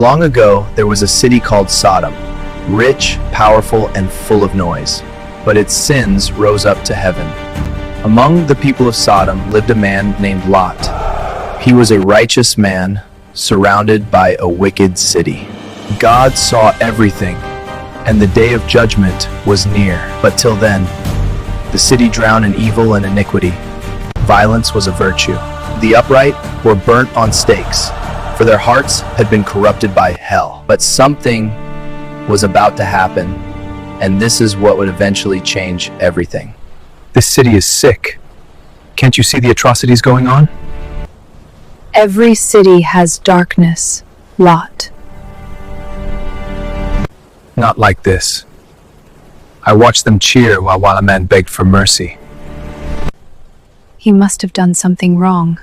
Long ago, there was a city called Sodom, rich, powerful, and full of noise. But its sins rose up to heaven. Among the people of Sodom lived a man named Lot. He was a righteous man, surrounded by a wicked city. God saw everything, and the day of judgment was near. But till then, the city drowned in evil and iniquity. Violence was a virtue. The upright were burnt on stakes, for their hearts had been corrupted by hell. But something was about to happen, and this is what would eventually change everything. This city is sick. Can't you see the atrocities going on? Every city has darkness, Lot. Not like this. I watched them cheer while a man begged for mercy. He must have done something wrong.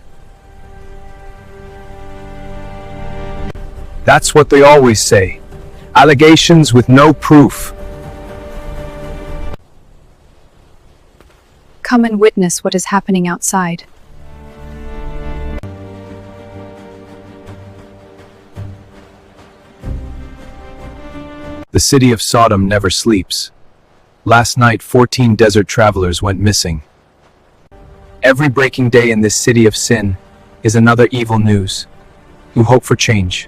That's what they always say. Allegations with no proof. Come and witness what is happening outside. The city of Sodom never sleeps. Last night, 14 desert travelers went missing. Every breaking day in this city of sin is another evil news. You hope for change.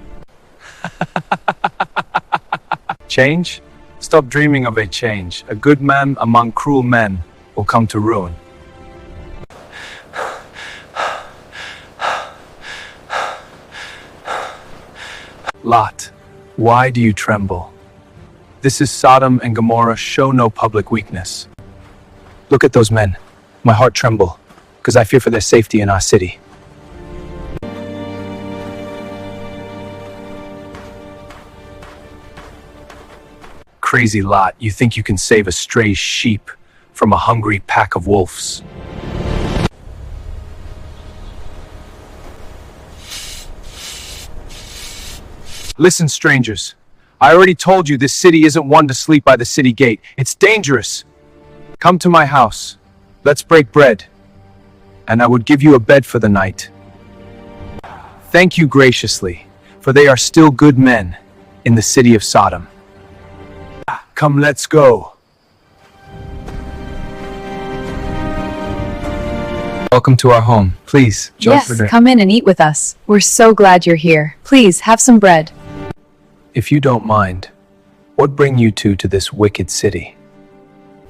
Change? Stop dreaming of a change. A good man among cruel men will come to ruin. Lot, why do you tremble? This is Sodom and Gomorrah. Show no public weakness. Look at those men. My heart trembles, because I fear for their safety in our city. Crazy Lot, you think you can save a stray sheep from a hungry pack of wolves? Listen, strangers. I already told you this city isn't one to sleep by the city gate. It's dangerous. Come to my house. Let's break bread. And I would give you a bed for the night. Thank you graciously, for they are still good men in the city of Sodom. Come, let's go. Welcome to our home. Please, join Yes, for dinner. come in and eat with us. We're so glad you're here. Please, have some bread. If you don't mind, what bring you two to this wicked city?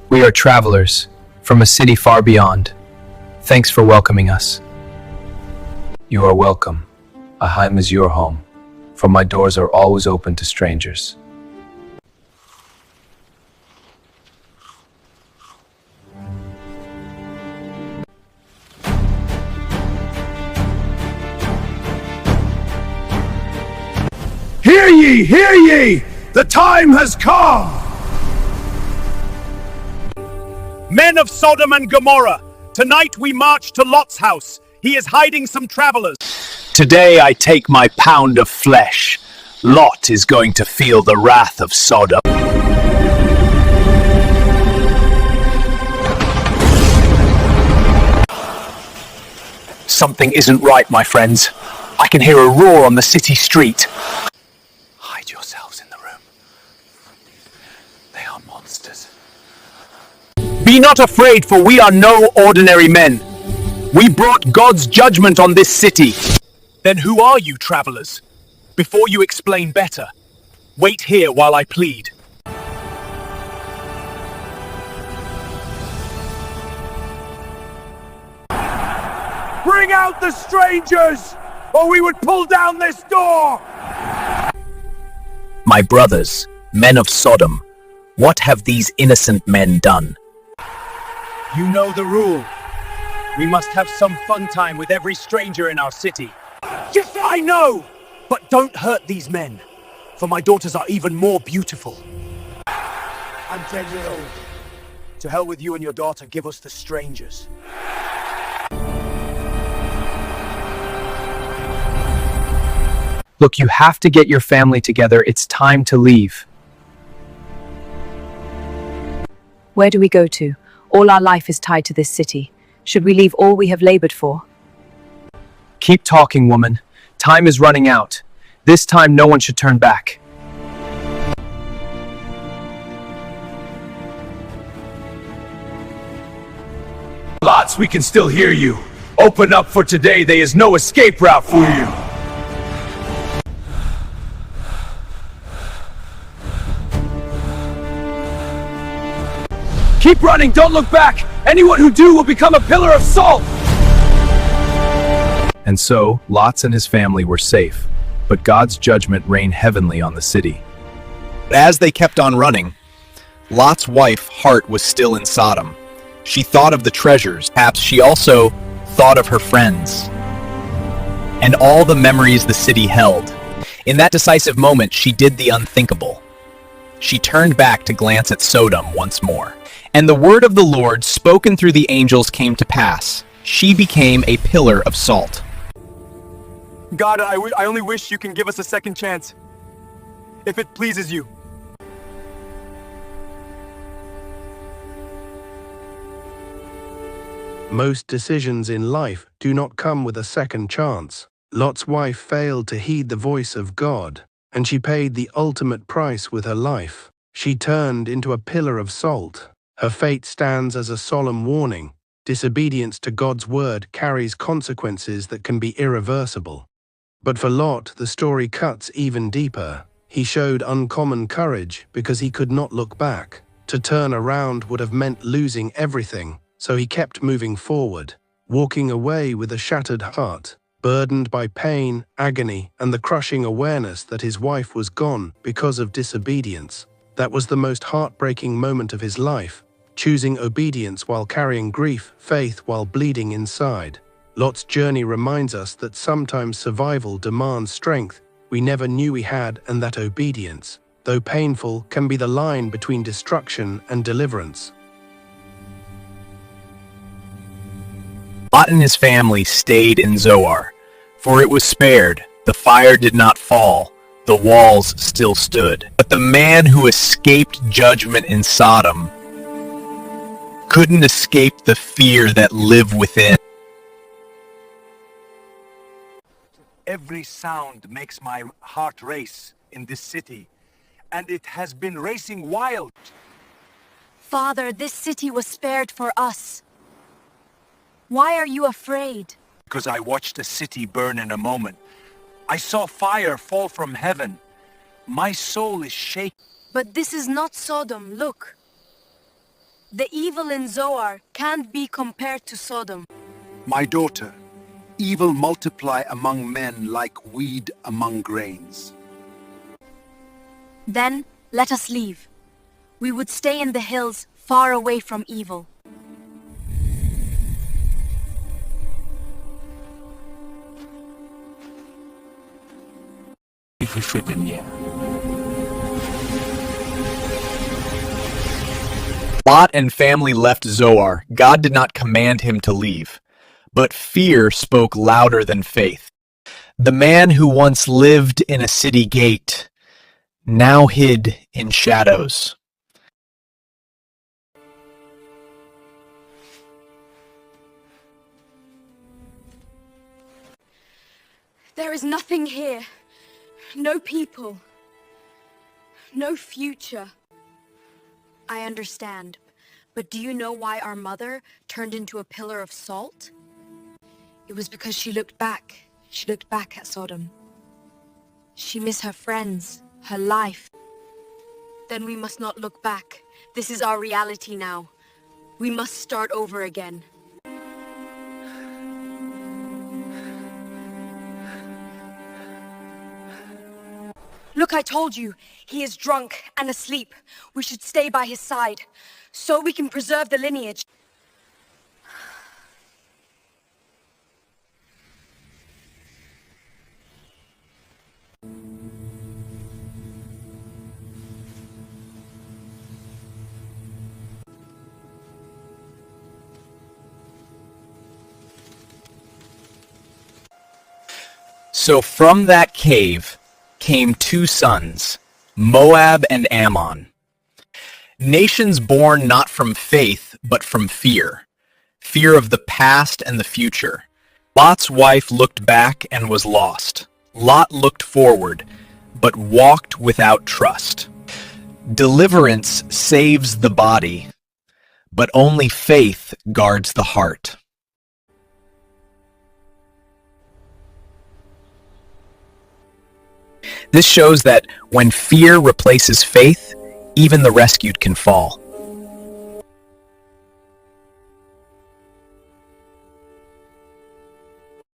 We are travelers from a city far beyond. Thanks for welcoming us. You are welcome. Aheim is your home, for my doors are always open to strangers. Hear ye, hear ye! The time has come! Men of Sodom and Gomorrah, tonight we march to Lot's house. He is hiding some travelers. Today I take my pound of flesh. Lot is going to feel the wrath of Sodom. Something isn't right, my friends. I can hear a roar on the city street. Hide yourselves in the room. They are monsters. Be not afraid, for we are no ordinary men. We brought God's judgment on this city. Then who are you, travelers? Before you explain better, wait here while I plead. Bring out the strangers, or we would pull down this door! My brothers, men of Sodom, what have these innocent men done? You know the rule. We must have some fun time with every stranger in our city. Yes, I know! But don't hurt these men, for my daughters are even more beautiful. I'm 10 years old. To hell with you and your daughter, give us the strangers. Look, you have to get your family together. It's time to leave. Where do we go to? All our life is tied to this city. Should we leave all we have labored for? Keep talking, woman. Time is running out. This time no one should turn back. Lots, we can still hear you. Open up, for today there is no escape route for you. Keep running, don't look back! Anyone who do will become a pillar of salt! And so, Lot and his family were safe, but God's judgment reigned heavenly on the city. As they kept on running, Lot's wife's heart was still in Sodom. She thought of the treasures. Perhaps she also thought of her friends and all the memories the city held. In that decisive moment, she did the unthinkable. She turned back to glance at Sodom once more. And the word of the Lord, spoken through the angels, came to pass. She became a pillar of salt. God, I only wish you can give us a second chance. If it pleases you. Most decisions in life do not come with a second chance. Lot's wife failed to heed the voice of God, and she paid the ultimate price with her life. She turned into a pillar of salt. Her fate stands as a solemn warning. Disobedience to God's word carries consequences that can be irreversible. But for Lot, the story cuts even deeper. He showed uncommon courage because he could not look back. To turn around would have meant losing everything. So he kept moving forward, walking away with a shattered heart, burdened by pain, agony, and the crushing awareness that his wife was gone because of disobedience. That was the most heartbreaking moment of his life, choosing obedience while carrying grief, faith while bleeding inside. Lot's journey reminds us that sometimes survival demands strength we never knew we had, and that obedience, though painful, can be the line between destruction and deliverance. Lot and his family stayed in Zoar, for it was spared. The fire did not fall, the walls still stood. But the man who escaped judgment in Sodom couldn't escape the fear that lived within. Every sound makes my heart race in this city, and it has been racing wild. Father, this city was spared for us. Why are you afraid? Because I watched the city burn in a moment. I saw fire fall from heaven. My soul is shaken. But this is not Sodom, look. The evil in Zoar can't be compared to Sodom. My daughter, evil multiply among men like weed among grains. Then, let us leave. We would stay in the hills, far away from evil. Lot and family left Zoar. God did not command him to leave, but fear spoke louder than faith. The man who once lived in a city gate now hid in shadows. There is nothing here. No people. No future. I understand, but do you know why our mother turned into a pillar of salt? It was because she looked back. She looked back at Sodom. She missed her friends, her life. Then we must not look back. This is our reality now. We must start over again. Look, I told you, he is drunk and asleep. We should stay by his side, so we can preserve the lineage. So from that cave came two sons, Moab and Ammon. Nations born not from faith, but from fear. Fear of the past and the future. Lot's wife looked back and was lost. Lot looked forward, but walked without trust. Deliverance saves the body, but only faith guards the heart. This shows that when fear replaces faith, even the rescued can fall.